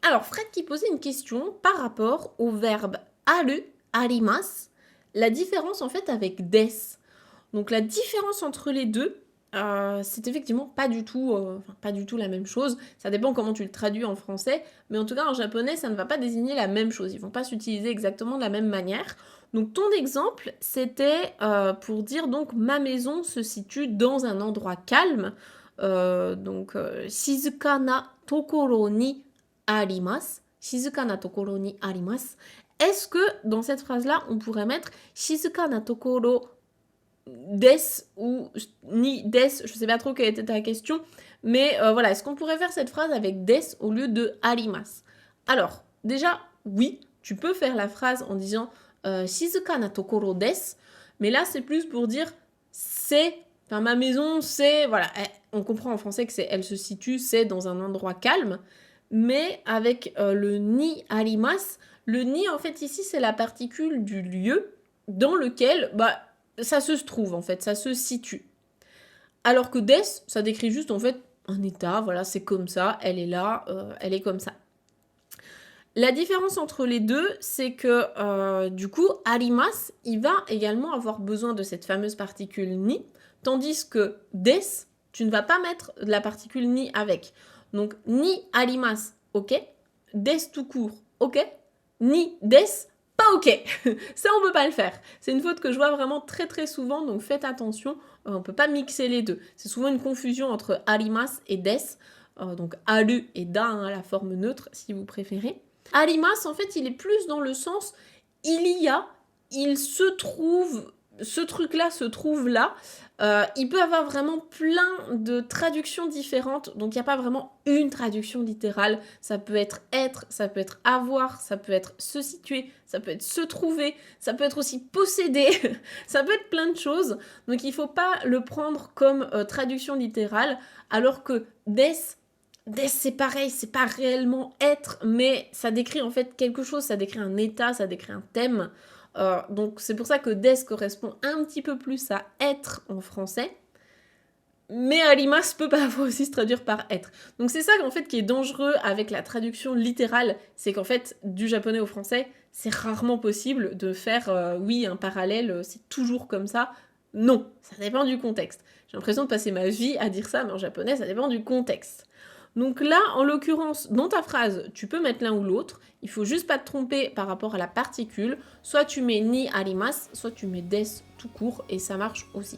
Alors, Fred qui posait une question par rapport au verbe aru, arimas, la différence en fait avec des. Donc la différence entre les deux, c'est effectivement pas du tout la même chose. Ça dépend comment tu le traduis en français, mais en tout cas en japonais, ça ne va pas désigner la même chose. Ils vont pas s'utiliser exactement de la même manière. Donc ton exemple, c'était pour dire donc ma maison se situe dans un endroit calme. Shizuka na tokoro ni arimasu. Shizuka na tokoro ni arimasu. Est-ce que dans cette phrase-là, on pourrait mettre Shizuka na tokoro des ou ni des, je sais pas trop quelle était ta question, mais voilà, est-ce qu'on pourrait faire cette phrase avec des au lieu de arimas? Alors, déjà, oui, tu peux faire la phrase en disant Shizuka na tokoro des, mais là c'est plus pour dire c'est, enfin ma maison c'est, voilà, on comprend en français que c'est, elle se situe, c'est dans un endroit calme, mais avec le ni arimas, le ni en fait ici c'est la particule du lieu dans lequel, bah, ça se trouve en fait, ça se situe. Alors que des, ça décrit juste en fait un état, voilà, c'est comme ça, elle est là, elle est comme ça. La différence entre les deux, c'est que du coup, arimas, il va également avoir besoin de cette fameuse particule ni, tandis que des, tu ne vas pas mettre de la particule ni avec. Donc ni arimas, ok, des tout court, ok, ni des, pas ok. Ça, on peut pas le faire. C'est une faute que je vois vraiment très très souvent, donc faites attention, on peut pas mixer les deux. C'est souvent une confusion entre arimas et des, donc aru et da, hein, la forme neutre si vous préférez. Arimas, en fait, il est plus dans le sens il y a, il se trouve, ce truc-là se trouve là. Il peut avoir vraiment plein de traductions différentes, donc il n'y a pas vraiment une traduction littérale. Ça peut être, ça peut être avoir, ça peut être se situer, ça peut être se trouver, ça peut être aussi posséder, ça peut être plein de choses. Donc il ne faut pas le prendre comme traduction littérale, alors que des, c'est pareil, c'est pas réellement être, mais ça décrit en fait quelque chose, ça décrit un état, ça décrit un thème. Donc c'est pour ça que des correspond un petit peu plus à être en français. Mais alimas peut parfois aussi se traduire par être. Donc c'est ça en fait qui est dangereux avec la traduction littérale, c'est qu'en fait du japonais au français, c'est rarement possible de faire oui un parallèle, c'est toujours comme ça. Non, ça dépend du contexte. J'ai l'impression de passer ma vie à dire ça, mais en japonais ça dépend du contexte. Donc là, en l'occurrence, dans ta phrase, tu peux mettre l'un ou l'autre. Il faut juste pas te tromper par rapport à la particule. Soit tu mets ni arimas, soit tu mets des tout court et ça marche aussi.